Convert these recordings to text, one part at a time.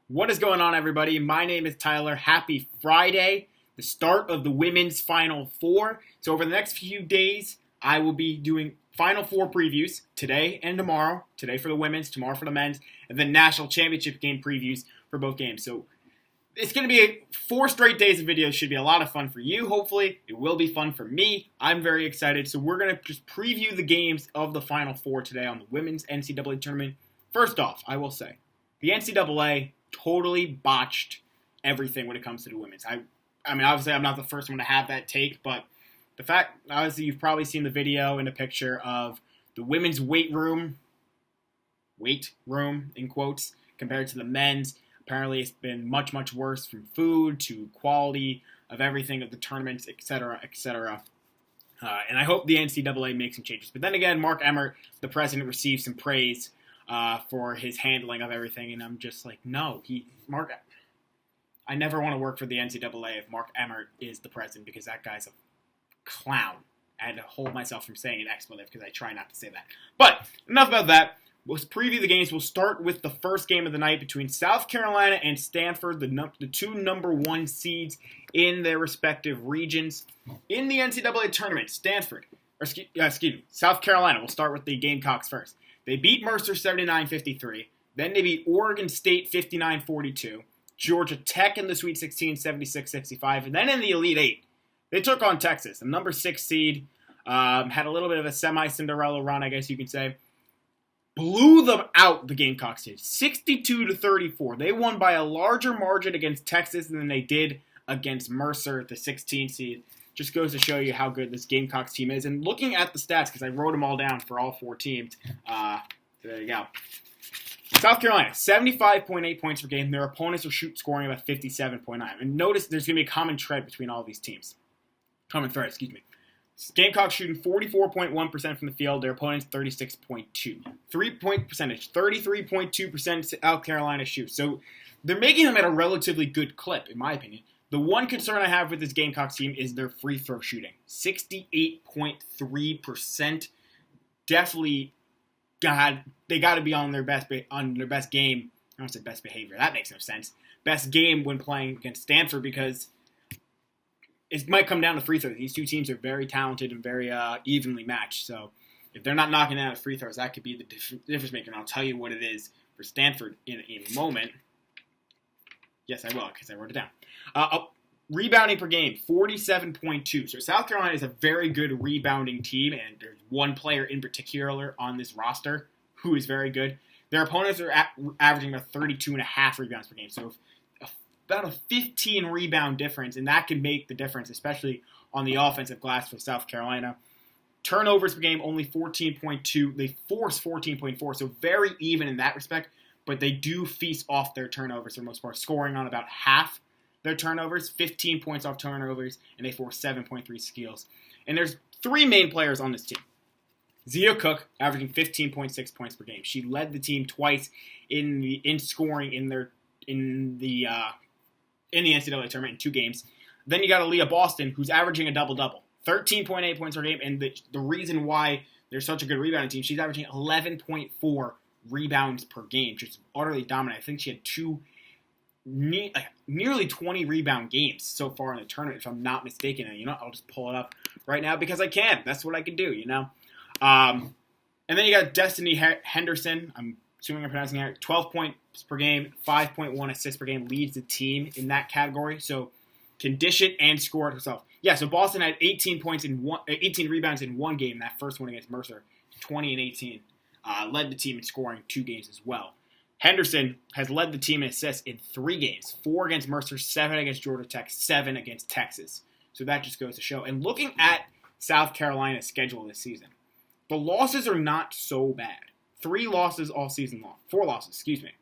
What is going on, everybody? My name is Tyler. Happy Friday, the start of the women's Final Four. So over the next few days, I will be doing Final Four previews today and tomorrow. Today for the women's, tomorrow for the men's, and then national championship game previews for both games. So it's going to be 4 straight days of videos. Should be a lot of fun for you, hopefully. It will be fun for me. I'm very excited. So we're going to just preview the games of the Final Four today on the women's NCAA tournament. First off, I will say, the NCAA totally botched everything when it comes to the women's. I mean, obviously, I'm not the first one to have that take, but the fact, obviously, you've probably seen the video and a picture of the women's weight room, in quotes, compared to the men's. Apparently, it's been much, much worse from food to quality of everything of the tournaments, etc., etc. And I hope the NCAA makes some changes. But then again, Mark Emmert, the president, received some praise for his handling of everything, and I'm just like, no, I never want to work for the NCAA if Mark Emmert is the president, because that guy's a clown. I had to hold myself from saying an expletive because I try not to say that. But enough about that. We'll preview the games. We'll start with the first game of the night between South Carolina and Stanford, the two number 1 seeds in their respective regions. In the NCAA tournament, South Carolina. We'll start with the Gamecocks first. They beat Mercer 79-53. Then they beat Oregon State 59-42. Georgia Tech in the Sweet 16, 76-65. And then in the Elite Eight, they took on Texas, the number 6 seed. Had a little bit of a semi-Cinderella run, I guess you could say. Blew them out, the Gamecocks did, 62-34. They won by a larger margin against Texas than they did against Mercer, the 16 seed. Just goes to show you how good this Gamecocks team is. And looking at the stats, because I wrote them all down for all 4 teams, there you go. South Carolina, 75.8 points per game. Their opponents are scoring about 57.9. And notice there's going to be a common thread between all these teams. Gamecocks shooting 44.1% from the field. Their opponents 36.2. 3-point percentage, 33.2% South Carolina shoot. So they're making them at a relatively good clip, in my opinion. The one concern I have with this Gamecocks team is their free throw shooting. 68.3%. Definitely, they got to be on their best game. I don't say best behavior. That makes no sense. Best game when playing against Stanford, because it might come down to free throws. These two teams are very talented and very evenly matched. So if they're not knocking out free throws, that could be the difference maker. And I'll tell you what it is for Stanford in a moment. Yes, I will, because I wrote it down. Rebounding per game, 47.2. So South Carolina is a very good rebounding team, and there's one player in particular on this roster who is very good. Their opponents are averaging about 32.5 rebounds per game. So about a 15 rebound difference, and that can make the difference, especially on the offensive glass for South Carolina. Turnovers per game, only 14.2. They force 14.4, so very even in that respect, but they do feast off their turnovers for the most part, scoring on about half their turnovers, 15 points off turnovers, and they force 7.3 steals. And there's 3 main players on this team. Zia Cook, averaging 15.6 points per game. She led the team twice in scoring in the NCAA tournament in 2 games. Then you got Aaliyah Boston, who's averaging a double-double, 13.8 points per game, and the reason why they're such a good rebounding team, she's averaging 11.4 rebounds per game, just utterly dominant. I think she had 2 nearly 20 rebound games so far in the tournament, if I'm not mistaken. And I'll just pull it up right now because I can. That's what I can do, And then you got Destiny Henderson. I'm assuming I'm pronouncing it. 12 points per game, 5.1 assists per game, leads the team in that category. So can dish it and score it herself. Yeah, so Boston had 18 rebounds in 1 game, that first one against Mercer, 20 and 18. Led the team in scoring 2 games as well. Henderson has led the team in assists in 3 games, 4 against Mercer, 7 against Georgia Tech, 7 against Texas. So that just goes to show. And looking at South Carolina's schedule this season, the losses are not so bad. 3 losses all season long. 4 losses, excuse me.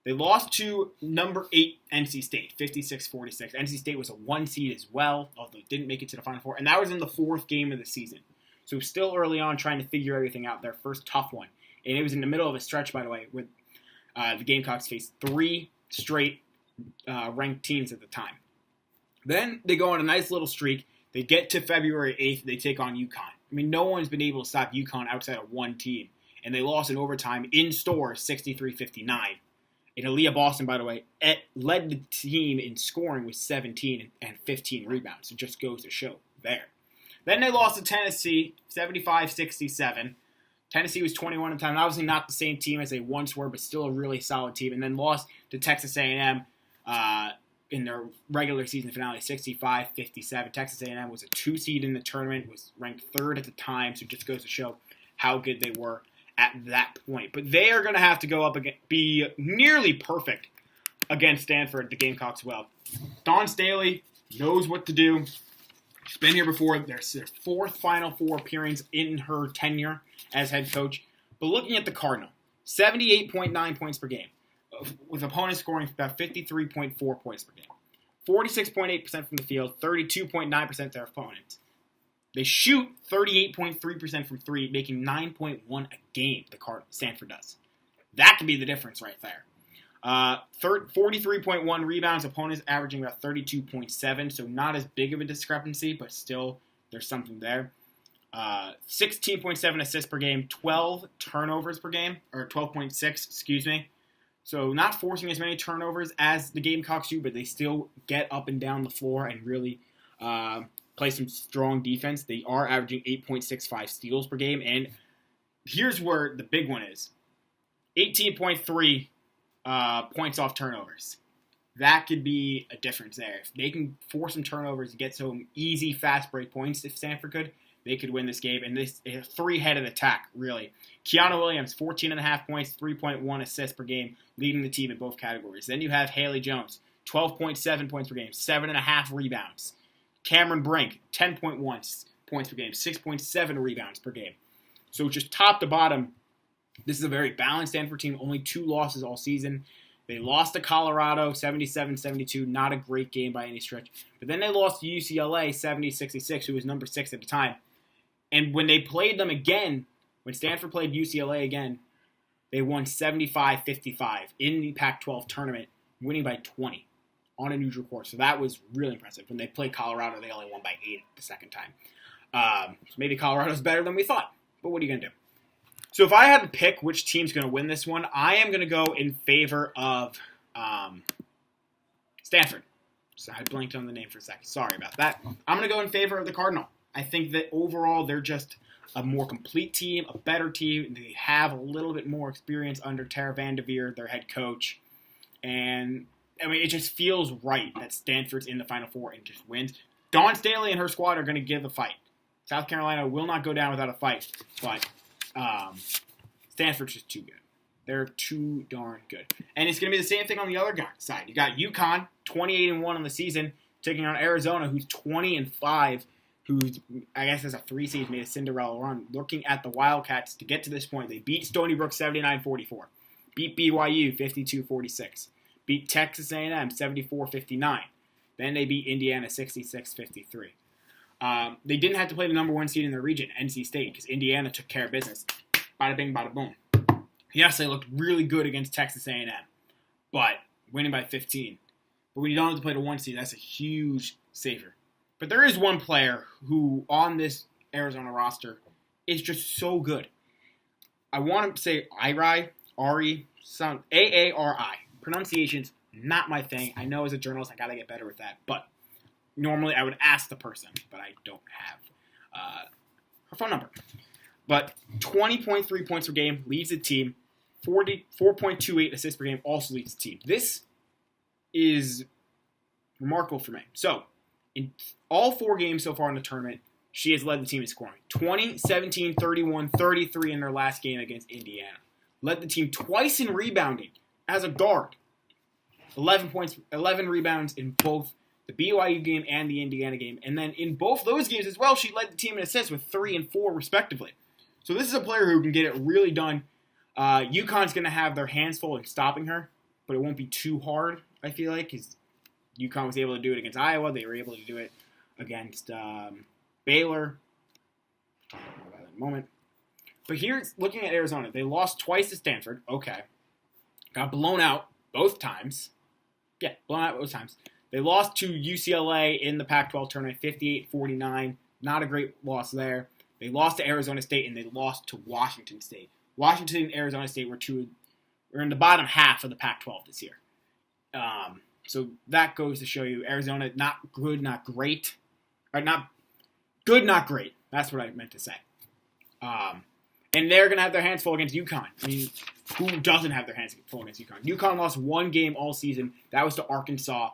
They lost to number 8 NC State, 56-46. NC State was a 1 seed as well, although it didn't make it to the Final Four. And that was in the 4th game of the season. So still early on trying to figure everything out, their first tough one. And it was in the middle of a stretch, by the way, with the Gamecocks faced 3 straight ranked teams at the time. Then they go on a nice little streak. They get to February 8th. They take on UConn. I mean, no one's been able to stop UConn outside of one team. And they lost in overtime in store 63-59. And Aaliyah Boston, by the way, led the team in scoring with 17 and 15 rebounds. It just goes to show there. Then they lost to Tennessee, 75-67. Tennessee was 21 at the time. Obviously not the same team as they once were, but still a really solid team. And then lost to Texas A&M in their regular season finale, 65-57. Texas A&M was a 2 seed in the tournament, was ranked 3rd at the time, so it just goes to show how good they were at that point. But they are going to have to go up against, be nearly perfect against Stanford, the Gamecocks well. Dawn Staley knows what to do. She's been here before. There's their 4th Final Four appearance in her tenure as head coach. But looking at the Cardinal, 78.9 points per game, with opponents scoring about 53.4 points per game. 46.8% from the field, 32.9% their opponents. They shoot 38.3% from 3, making 9.1 a game, Stanford does. That could be the difference right there. 43.1 rebounds, opponents averaging about 32.7, so not as big of a discrepancy, but still there's something there. 16.7 assists per game, 12 turnovers per game, or 12.6, excuse me. So not forcing as many turnovers as the Gamecocks do, but they still get up and down the floor and really play some strong defense. They are averaging 8.65 steals per game, and here's where the big one is. 18.3 points off turnovers. That could be a difference there. If they can force some turnovers and get some easy, fast break points, if Stanford could, they could win this game. And this is a 3-headed attack, really. Kiana Williams, 14.5 points, 3.1 assists per game, leading the team in both categories. Then you have Haley Jones, 12.7 points per game, 7.5 rebounds. Cameron Brink, 10.1 points per game, 6.7 rebounds per game. So just top to bottom, this is a very balanced Stanford team. Only 2 losses all season. They lost to Colorado, 77-72. Not a great game by any stretch. But then they lost to UCLA, 70-66, who was number 6 at the time. And when they played them again, when Stanford played UCLA again, they won 75-55 in the Pac-12 tournament, winning by 20 on a neutral court. So that was really impressive. When they played Colorado, they only won by 8 the second time. So maybe Colorado's better than we thought. But what are you going to do? So if I had to pick which team's going to win this one, I am going to go in favor of Stanford. So I blanked on the name for a second. Sorry about that. I'm going to go in favor of the Cardinal. I think that overall they're just a more complete team, a better team. They have a little bit more experience under Tara Vanderveer, their head coach. And, I mean, it just feels right that Stanford's in the Final Four and just wins. Dawn Staley and her squad are going to give a fight. South Carolina will not go down without a fight, but Stanford's just too good. They're too darn good. And it's going to be the same thing on the other side. You got UConn, 28-1 on the season, taking on Arizona, who's 20-5, who's, I guess, as a 3 seed, made a Cinderella run. Looking at the Wildcats to get to this point, they beat Stony Brook 79-44, beat BYU 52-46, beat Texas A&M 74-59. Then they beat Indiana 66-53. They didn't have to play the number 1 seed in their region, NC State, because Indiana took care of business. Bada bing, bada boom. Yes, they looked really good against Texas A&M, but winning by 15. But when you don't have to play the 1 seed, that's a huge saver. But there is one player who, on this Arizona roster, is just so good. I want to say Ari, A-A-R-I. Pronunciation's not my thing. I know as a journalist I got to get better with that, but normally I would ask the person, but I don't have her phone number. But 20.3 points per game leads the team. 4.28 assists per game also leads the team. This is remarkable for me. So, in all 4 games so far in the tournament, she has led the team in scoring. 20, 17, 31, 33 in their last game against Indiana. Led the team twice in rebounding as a guard. 11 rebounds in both the BYU game and the Indiana game. And then in both those games as well, she led the team in assists with 3 and 4 respectively. So this is a player who can get it really done. UConn's going to have their hands full in stopping her, but it won't be too hard, I feel like, because UConn was able to do it against Iowa. They were able to do it against Baylor. I'll talk about that in a moment. But here's looking at Arizona. They lost twice to Stanford. Okay. Got blown out both times. Yeah, blown out both times. They lost to UCLA in the Pac-12 tournament, 58-49. Not a great loss there. They lost to Arizona State, and they lost to Washington State. Washington and Arizona State were 2 We're in the bottom half of the Pac-12 this year. So that goes to show you Arizona, not good, not great. Or not good, not great. That's what I meant to say. And they're going to have their hands full against UConn. I mean, who doesn't have their hands full against UConn? UConn lost one game all season. That was to Arkansas,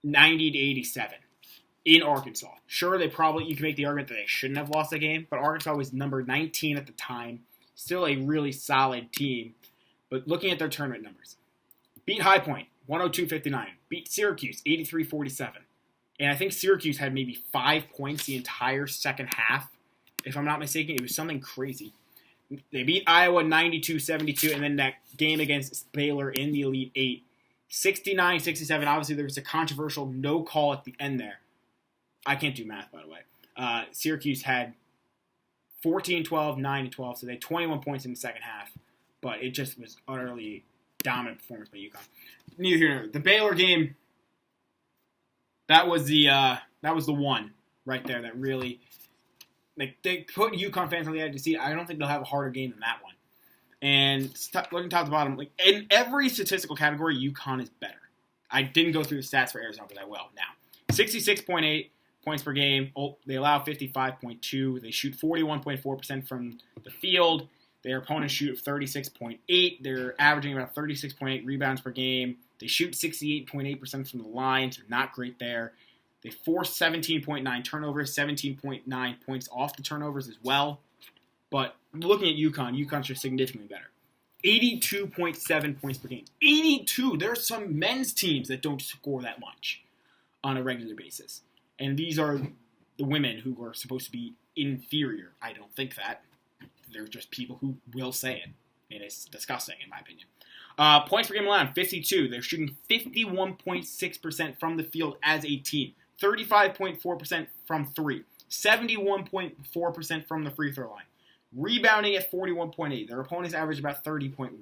90-87 in Arkansas. Sure, you can make the argument that they shouldn't have lost the game, but Arkansas was number 19 at the time. Still a really solid team. But looking at their tournament numbers, beat High Point, 102-59. Beat Syracuse, 83-47. And I think Syracuse had maybe 5 points the entire second half. If I'm not mistaken, it was something crazy. They beat Iowa 92-72, and then that game against Baylor in the Elite Eight, 69-67. Obviously, there was a controversial no call at the end there. I can't do math, by the way. Syracuse had 14-12, 9-12, so they had 21 points in the second half. But it just was utterly dominant performance by UConn. Neither here nor there. The Baylor game, that was the one right there that really, like, they put UConn fans on the edge to see. I don't think they'll have a harder game than that one. And looking top to bottom, like in every statistical category, UConn is better. I didn't go through the stats for Arizona, but I will now. 66.8 points per game. They allow 55.2. They shoot 41.4% from the field. Their opponents shoot 36.8. They're averaging about 36.8 rebounds per game. They shoot 68.8% from the line, so not great there. They force 17.9 turnovers, 17.9 points off the turnovers as well. But looking at UConn's just significantly better. 82.7 points per game. 82! There are some men's teams that don't score that much on a regular basis. And these are the women who are supposed to be inferior. I don't think that. They're just people who will say it. And it's disgusting, in my opinion. Points per game allowed, 52. They're shooting 51.6% from the field as a team. 35.4% from three. 71.4% from the free throw line. Rebounding at 41.8. Their opponents average about 30.1.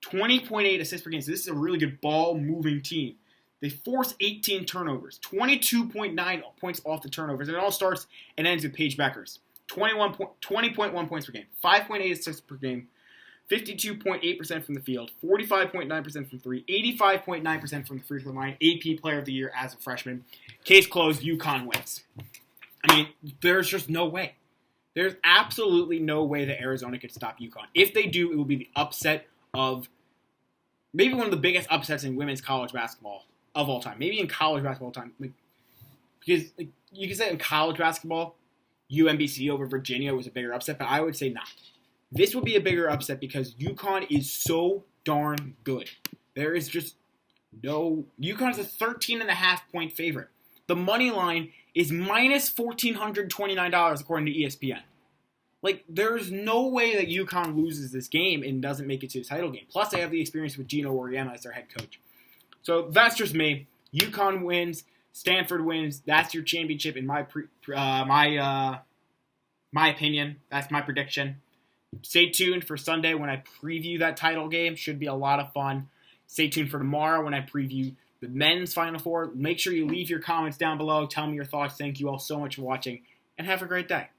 20.8 assists per game. So this is a really good ball-moving team. They force 18 turnovers. 22.9 points off the turnovers. And it all starts and ends with Paige Beckers. 20.1 points per game. 5.8 assists per game. 52.8% from the field. 45.9% from three. 85.9% from the free throw line. AP Player of the Year as a freshman. Case closed. UConn wins. I mean, there's just no way. There's absolutely no way that Arizona could stop UConn. If they do, it will be the upset of maybe one of the biggest upsets in women's college basketball of all time. Maybe in college basketball time. Because you can say in college basketball, UMBC over Virginia was a bigger upset, but I would say not. This would be a bigger upset because UConn is so darn good. There is just no... UConn is a 13.5 point favorite. The money line is minus $1,429 according to ESPN. Like, there's no way that UConn loses this game and doesn't make it to the title game. Plus, they have the experience with Gino Auriemma as their head coach. So that's just me. UConn wins. Stanford wins. That's your championship in my opinion. That's my prediction. Stay tuned for Sunday when I preview that title game. Should be a lot of fun. Stay tuned for tomorrow when I preview the men's Final Four. Make sure you leave your comments down below. Tell me your thoughts. Thank you all so much for watching, and have a great day.